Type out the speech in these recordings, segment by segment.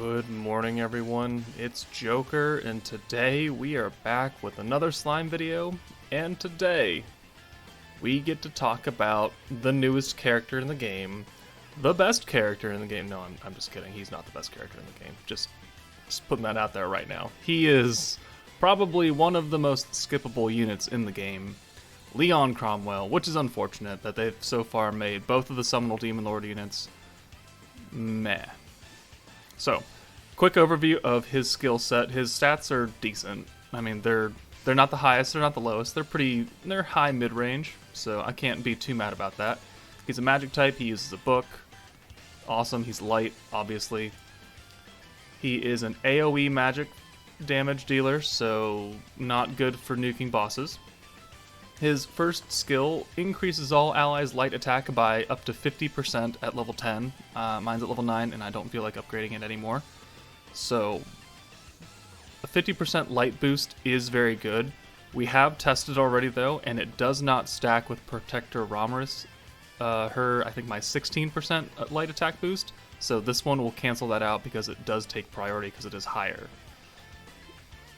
Good morning, everyone. It's Joker, and today we are back with another slime video. And today, we get to talk about the newest character in the game, the best character in the game. No, I'm just kidding. He's not the best character in the game. Just putting that out there right now. He is probably one of the most skippable units in the game, Leon Cromwell, which is unfortunate that they've so far made both of the Summonal Demon Lord units meh. So, quick overview of his skill set. His stats are decent. I mean, they're not the highest, they're not the lowest. They're high mid-range, so I can't be too mad about that. He's a magic type, he uses a book. Awesome, he's light, obviously. He is an AoE magic damage dealer, so not good for nuking bosses. His first skill increases all allies' light attack by up to 50% at level 10. Mine's at level 9, and I don't feel like upgrading it anymore. So, a 50% light boost is very good. We have tested already, though, and it does not stack with Protector Romulus. I think my 16% light attack boost. So this one will cancel that out because it does take priority because it is higher.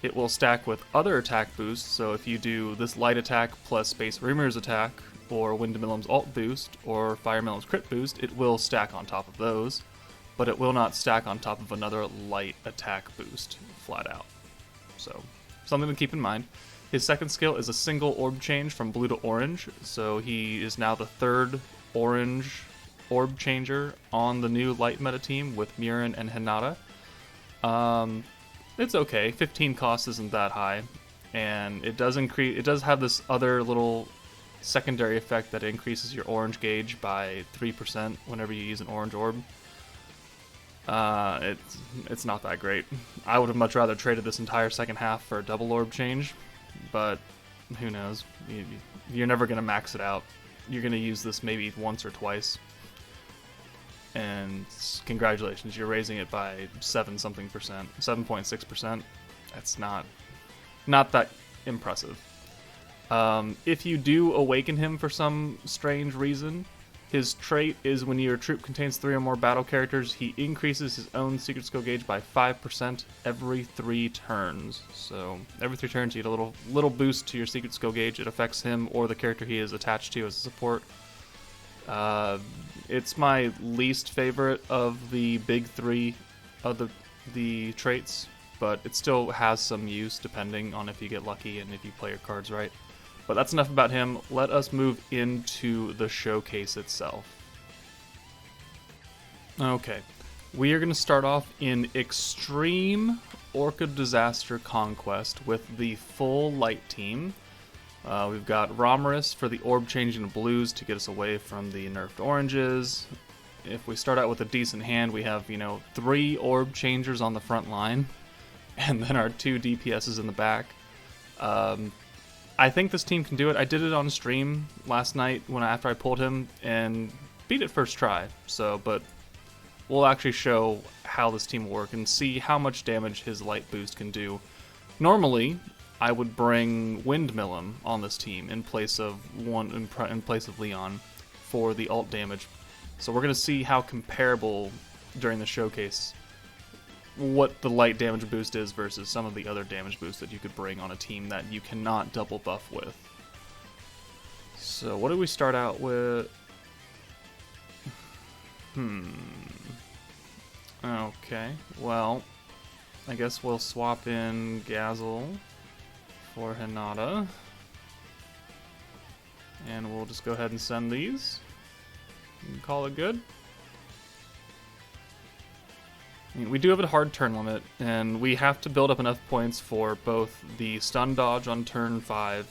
It will stack with other attack boosts, so if you do this light attack plus Space RIMURU's attack, or Windmilim's alt boost, or Fire Emilim's crit boost, it will stack on top of those, but it will not stack on top of another light attack boost, flat out. So, something to keep in mind. His second skill is a single orb change from blue to orange, so he is now the third orange orb changer on the new light meta team with Mirin and Hinata. It's okay. 15 cost isn't that high, and it does have this other little secondary effect that increases your orange gauge by 3% whenever you use an orange orb. It's not that great. I would have much rather traded this entire second half for a double orb change, but who knows? You're never gonna max it out. You're gonna use this maybe once or twice. And congratulations, you're raising it by 7.6%. That's not that impressive. If you do awaken him for some strange reason, his trait is when your troop contains 3 or more battle characters, he increases his own secret skill gauge by 5% every 3 turns. So every 3 turns you get a little boost to your secret skill gauge. It affects him or the character he is attached to as a support. It's my least favorite of the big 3 of the traits, but it still has some use depending on if you get lucky and if you play your cards right. But that's enough about him. Let us move into the showcase itself. Okay, we are going to start off in Extreme Orca Disaster Conquest with the full light team. We've got Romulus for the orb changing to blues to get us away from the nerfed oranges. If we start out with a decent hand, we have, 3 orb changers on the front line, and then our 2 DPSs in the back. I think this team can do it. I did it on stream last night after I pulled him, and beat it first try. But we'll actually show how this team will work and see how much damage his light boost can do. Normally, I would bring Windmilim on this team in place of Leon for the alt damage. So we're going to see how comparable during the showcase what the light damage boost is versus some of the other damage boosts that you could bring on a team that you cannot double buff with. So what do we start out with? Okay, well, I guess we'll swap in Gazel for Hinata, and we'll just go ahead and send these and call it good. We do have a hard turn limit, and we have to build up enough points for both the stun dodge on turn 5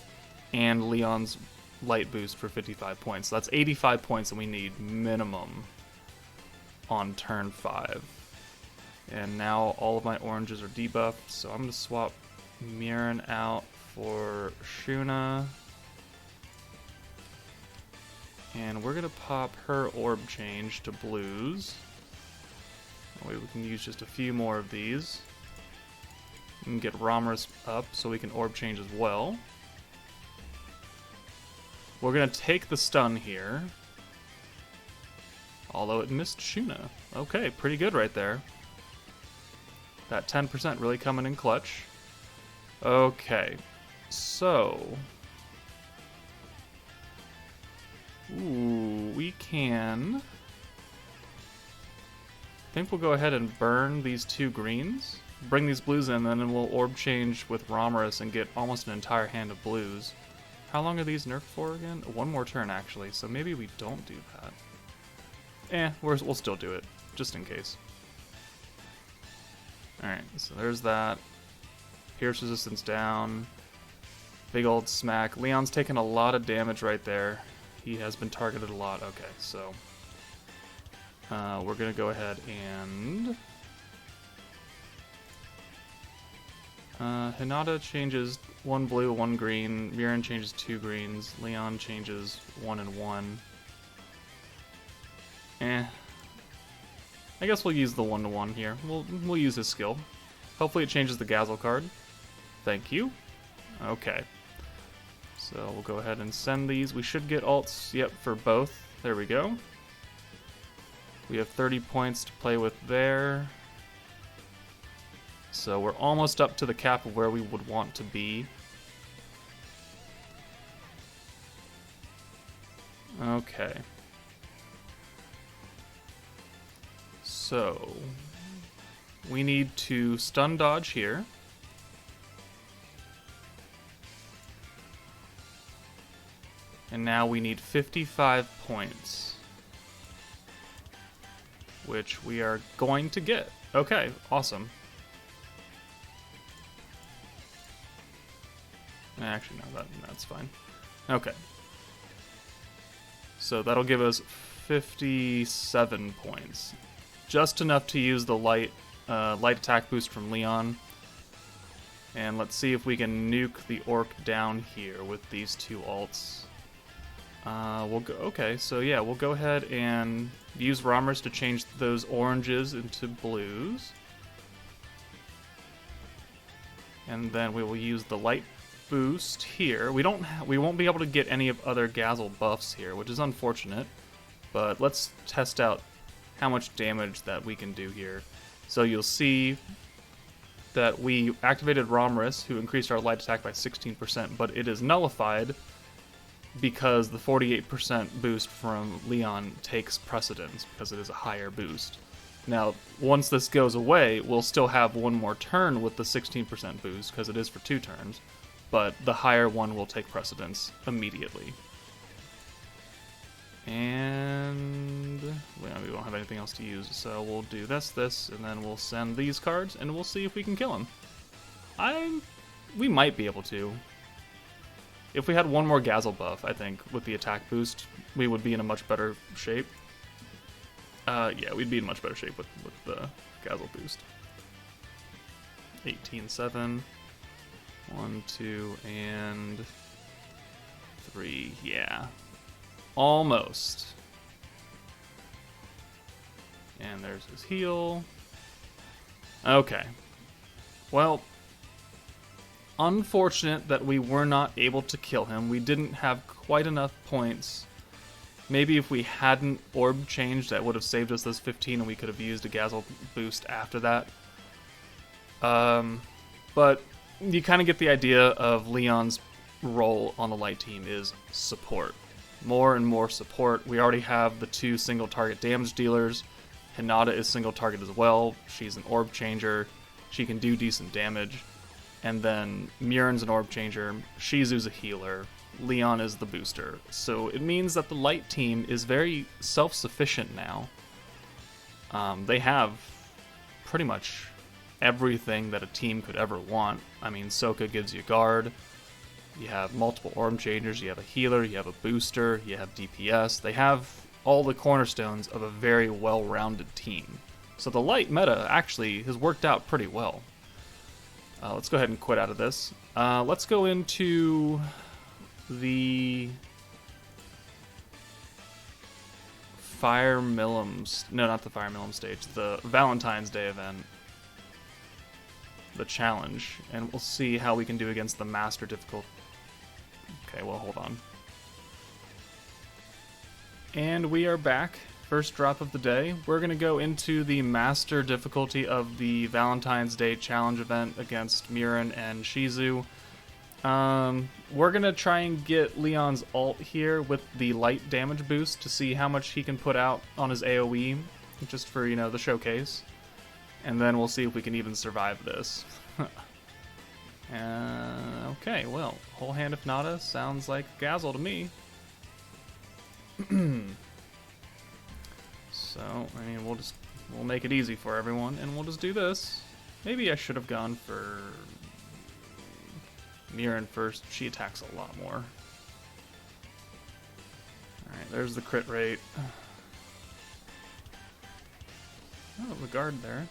and Leon's light boost for 55 points. So that's 85 points that we need minimum on turn 5. And now all of my oranges are debuffed, so I'm going to swap Mirin out for Shuna. And we're going to pop her orb change to blues. That way we can use just a few more of these. And get Romulus up so we can orb change as well. We're going to take the stun here. Although it missed Shuna. Okay, pretty good right there. That 10% really coming in clutch. Okay, so... Ooh, we can... I think we'll go ahead and burn these 2 greens, bring these blues in, and then we'll orb change with Romorus and get almost an entire hand of blues. How long are these nerfed for again? 1 more turn, actually, so maybe we don't do that. We'll still do it, just in case. Alright, so there's that. Pierce resistance down. Big old smack. Leon's taken a lot of damage right there. He has been targeted a lot. Okay, so... we're going to go ahead and... Hinata changes 1 blue, 1 green. Mirin changes 2 greens. Leon changes 1 and 1. I guess we'll use the 1-to-1 here. We'll use his skill. Hopefully it changes the Gazel card. Thank you. Okay. So we'll go ahead and send these. We should get alts, yep, for both. There we go. We have 30 points to play with there. So we're almost up to the cap of where we would want to be. Okay. So we need to stun dodge here. And now we need 55 points. Which we are going to get. Okay, awesome. Actually, no, that's fine. Okay. So that'll give us 57 points. Just enough to use the light attack boost from Leon. And let's see if we can nuke the orc down here with these 2 alts. We'll go. Okay, so yeah, we'll go ahead and use Romorus to change those oranges into blues. And then we will use the light boost here. We won't be able to get any of other Gazel buffs here, which is unfortunate. But let's test out how much damage that we can do here. So you'll see that we activated Romorus, who increased our light attack by 16%, but it is nullified because the 48% boost from Leon takes precedence because it is a higher boost. Now, once this goes away, we'll still have 1 more turn with the 16% boost because it is for 2 turns, but the higher one will take precedence immediately. And we don't have anything else to use, so we'll do this, and then we'll send these cards, and we'll see if we can kill him. We might be able to. If we had 1 more Gazel buff, I think, with the attack boost, we would be in a much better shape. Yeah, we'd be in much better shape with the Gazel boost. 18-7. 1, 2, and 3. Yeah. Almost. And there's his heal. Okay. Well, unfortunate that we were not able to kill him. We didn't have quite enough points. Maybe if we hadn't orb changed, that would have saved us those 15 and we could have used a Gazel boost after that. But you kind of get the idea of Leon's role on the light team is support. More and more support. We already have the 2 single target damage dealers. Hinata is single target as well. She's an orb changer. She can do decent damage. And then Mirin's an orb changer. Shizu's a healer. Leon is the booster. So it means that the light team is very self-sufficient now. They have pretty much everything that a team could ever want. I mean, Soka gives you guard. You have multiple orb changers. You have a healer. You have a booster. You have DPS. They have all the cornerstones of a very well-rounded team. So the light meta actually has worked out pretty well. Let's go ahead and quit out of this. Let's go into the Fire MILIM... No, not the Fire MILIM stage. The Valentine's Day event. The challenge. And we'll see how we can do against the Master difficulty. Okay, well, hold on. And we are back first drop of the day. We're going to go into the master difficulty of the Valentine's Day challenge event against Mirin and Shizu. We're going to try and get Leon's ult here with the light damage boost to see how much he can put out on his AoE, just for, you know, the showcase. And then we'll see if we can even survive this. Okay, well, whole hand if nada sounds like Gazzle to me. So, I mean, we'll make it easy for everyone, and we'll just do this. Maybe I should have gone for Mirin first. She attacks a lot more. Alright, there's the crit rate. Oh, the guard there.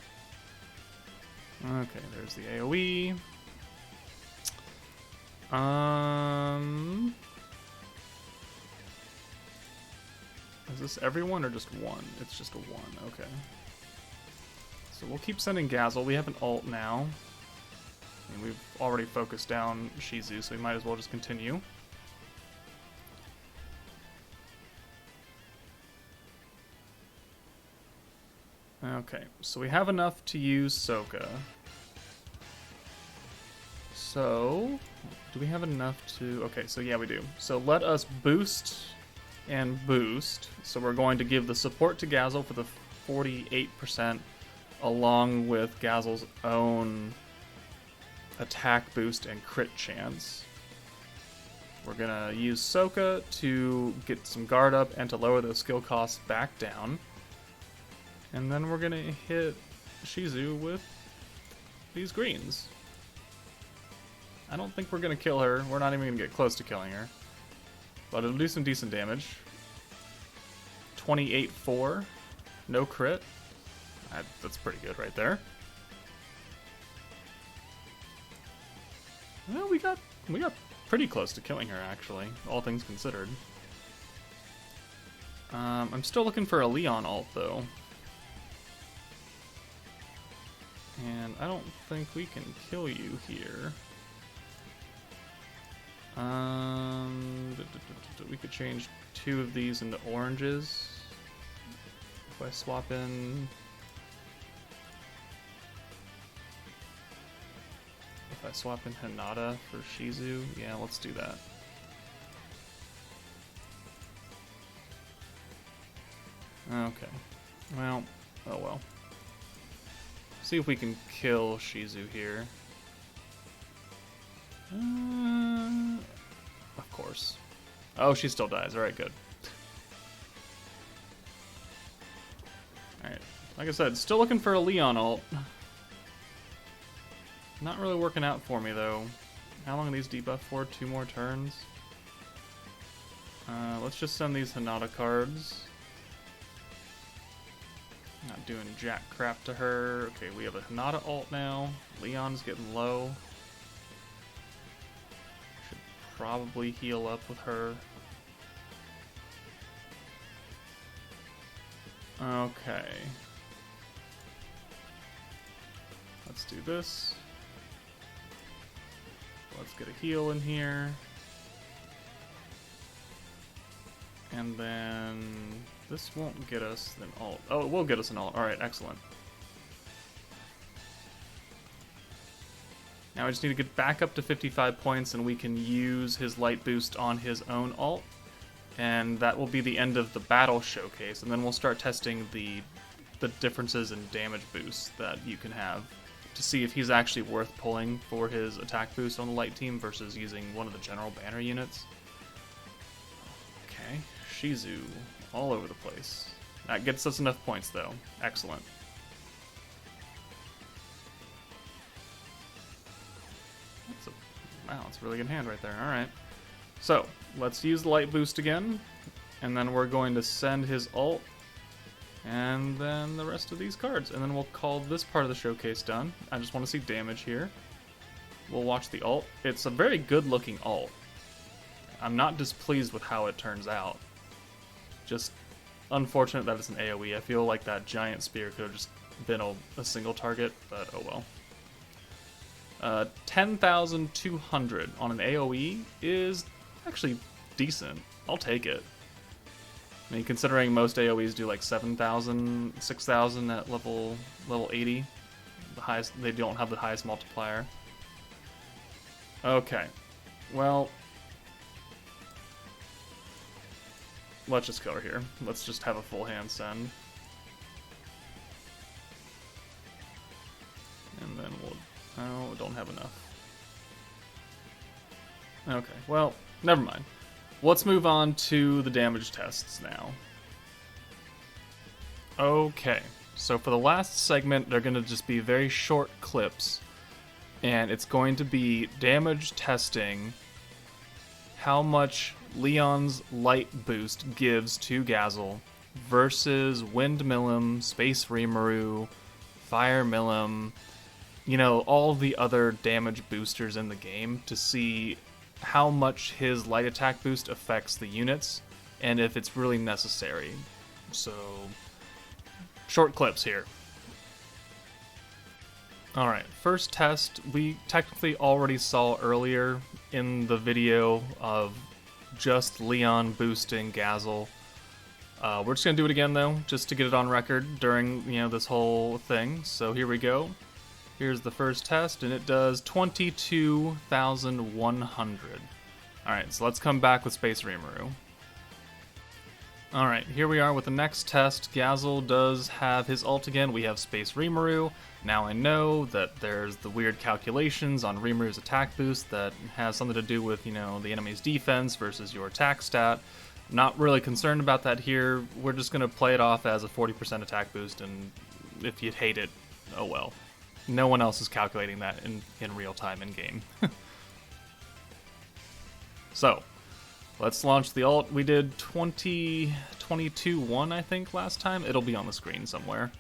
Okay, there's the AoE. Is this everyone or just one? It's just a one, okay. So we'll keep sending Gazzle. We have an ult now. And we've already focused down Shizu, so we might as well just continue. Okay, so we have enough to use Sokka. So, do we have enough to... Okay, so yeah, we do. So let us boost and boost. So we're going to give the support to Gazzle for the 48%, along with Gazzle's own attack boost and crit chance. We're gonna use Sokka to get some guard up and to lower those skill costs back down. And then we're gonna hit Shizu with these greens. I don't think we're gonna kill her. We're not even gonna get close to killing her. But it'll do some decent damage. 28-4. No crit. That's pretty good right there. Well, we got pretty close to killing her, actually, all things considered. I'm still looking for a Leon ult, though. And I don't think we can kill you here. We could change 2 of these into oranges. If I swap in... If I swap in Hinata for Shizu, yeah, let's do that. Okay. Well, oh well. See if we can kill Shizu here. Of course. Oh, she still dies. Alright, good. Alright. Like I said, still looking for a Leon ult. Not really working out for me, though. How long are these debuff for? 2 more turns? Let's just send these Hinata cards. Not doing jack crap to her. Okay, we have a Hinata ult now. Leon's getting low. Should probably heal up with her. Okay. Let's do this. Let's get a heal in here. And then this won't get us an ult. Oh, it will get us an ult. Alright, excellent. Now I just need to get back up to 55 points and we can use his light boost on his own ult. And that will be the end of the battle showcase. And then we'll start testing the differences in damage boosts that you can have to see if he's actually worth pulling for his attack boost on the light team versus using one of the general banner units. Okay, Shizu, all over the place. That gets us enough points, though. Excellent. Wow, that's a really good hand right there. Alright. So, let's use the light boost again, and then we're going to send his ult, and then the rest of these cards, and then we'll call this part of the showcase done. I just want to see damage here. We'll watch the ult. It's a very good looking ult. I'm not displeased with how it turns out. Just unfortunate that it's an AoE. I feel like that giant spear could have just been a single target, but oh well. 10,200 on an AoE is actually decent. I'll take it. I mean, considering most AoEs do like 7,000, 6,000 at level 80, the highest, they don't have the highest multiplier. Okay, well, let's just go over here. Let's just have a full hand send. And then we'll... Oh, we don't have enough. Okay, well, never mind. Let's move on to the damage tests now. Okay, so for the last segment, they're going to just be very short clips. And it's going to be damage testing how much Leon's light boost gives to Gazel versus Wind Milim, Space Rimuru, Fire Milim, you know, all the other damage boosters in the game to see how much his light attack boost affects the units and if it's really necessary. So, short clips here. Alright, first test, we technically already saw earlier in the video of just Leon boosting Gazel. We're just going to do it again though, just to get it on record during, you know, this whole thing. So here we go. Here's the first test, and it does 22,100. Alright, so let's come back with Space Rimuru. Alright, here we are with the next test. Gazel does have his ult again. We have Space Rimuru. Now I know that there's the weird calculations on Rimuru's attack boost that has something to do with, you know, the enemy's defense versus your attack stat. Not really concerned about that here. We're just going to play it off as a 40% attack boost, and if you hate it, oh well. No one else is calculating that in real time in game. So, let's launch the ult. We did 22-1, I think, last time. It'll be on the screen somewhere.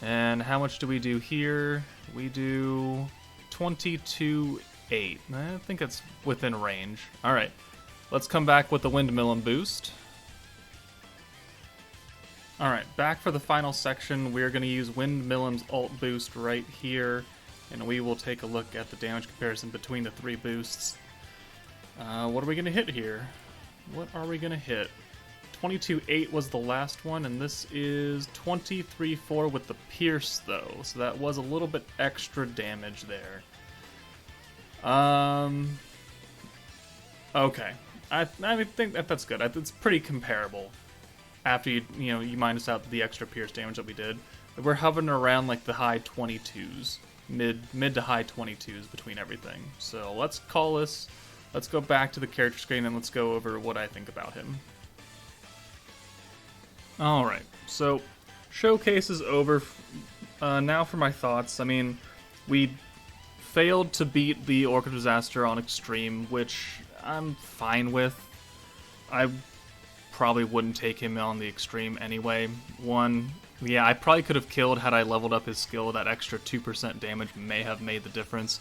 And how much do we do here? We do 22-8. I think it's within range. Alright, let's come back with the Wind Milim boost. Alright, back for the final section. We're going to use Wind Milim's ult boost right here, and we will take a look at the damage comparison between the three boosts. What are we going to hit here? What are we going to hit? 22-8 was the last one, and this is 23-4 with the Pierce, though, so that was a little bit extra damage there. Okay. I think that's good. It's pretty comparable. After you minus out the extra Pierce damage that we did, we're hovering around like the high 22s, mid to high 22s between everything. So let's call this. Let's go back to the character screen and let's go over what I think about him. All right, so showcase is over. Now for my thoughts. I mean, we failed to beat the Orchid Disaster on Extreme, which I'm fine with. I probably wouldn't take him on the Extreme anyway. Yeah, I probably could have killed had I leveled up his skill. That extra 2% damage may have made the difference.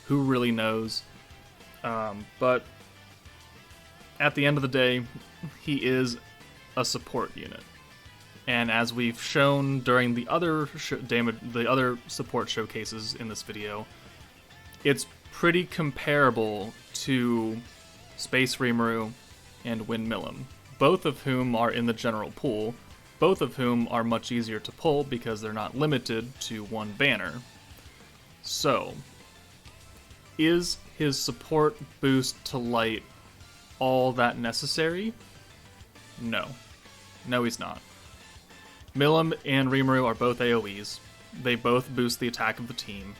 Who really knows? But at the end of the day, he is a support unit. And as we've shown during the other support showcases in this video, it's pretty comparable to Space Rimuru and Wind Milim, both of whom are in the general pool, both of whom are much easier to pull because they're not limited to one banner. So, is his support boost to light all that necessary? No. No, he's not. Milim and Rimuru are both AoEs. They both boost the attack of the team.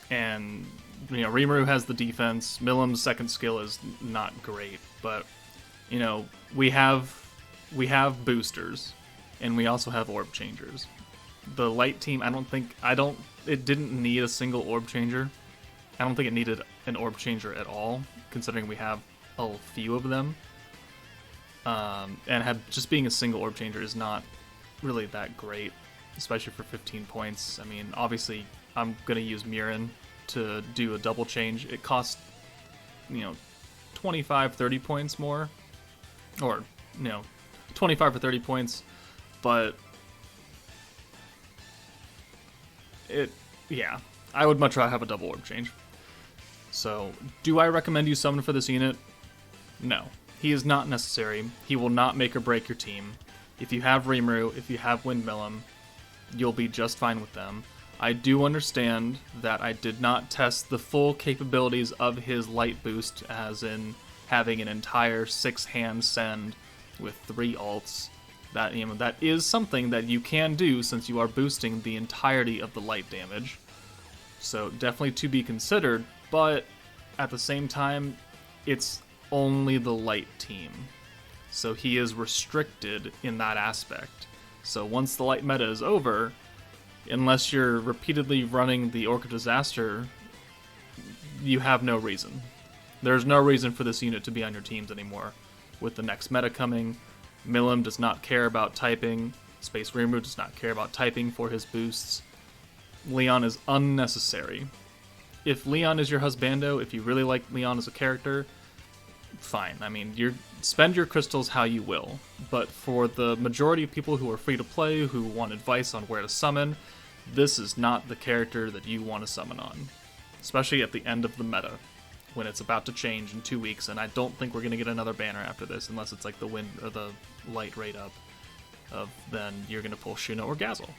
And, you know, Rimuru has the defense. Milim's second skill is not great, but, you know, we have boosters, and we also have orb changers. The light team, it didn't need a single orb changer. I don't think it needed an orb changer at all, considering we have a few of them. And just being a single orb changer is not really that great, especially for 15 points. I mean, obviously, I'm going to use Murin to do a double change. It costs, 25, 30 points more. Or, 25 or 30 points. But, I would much rather have a double orb change. So, do I recommend you summon for this unit? No. He is not necessary. He will not make or break your team. If you have Rimuru, if you have MILIM, you'll be just fine with them. I do understand that I did not test the full capabilities of his light boost, as in having an entire 6-hand send with 3 ults. That, you know, that is something that you can do since you are boosting the entirety of the light damage. So definitely to be considered, but at the same time, it's only the light team. So he is restricted in that aspect. So once the light meta is over, unless you're repeatedly running the Orc of Disaster, you have no reason. There's no reason for this unit to be on your teams anymore. With the next meta coming, MILIM does not care about typing, Space Rimuru does not care about typing for his boosts. Leon is unnecessary. If Leon is your husbando, if you really like Leon as a character, fine. I mean, spend your crystals how you will. But for the majority of people who are free to play, who want advice on where to summon, this is not the character that you want to summon on. Especially at the end of the meta, when it's about to change in 2 weeks, and I don't think we're going to get another banner after this, unless it's like the wind or the light rate up. Then you're going to pull Shuna or Gazel.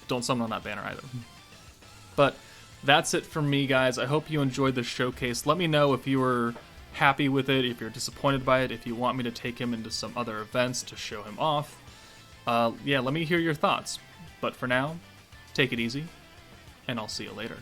Don't summon on that banner either. But that's it from me, guys. I hope you enjoyed this showcase. Let me know if you were happy with it, if you're disappointed by it, if you want me to take him into some other events to show him off. Yeah, let me hear your thoughts. But for now, take it easy, and I'll see you later.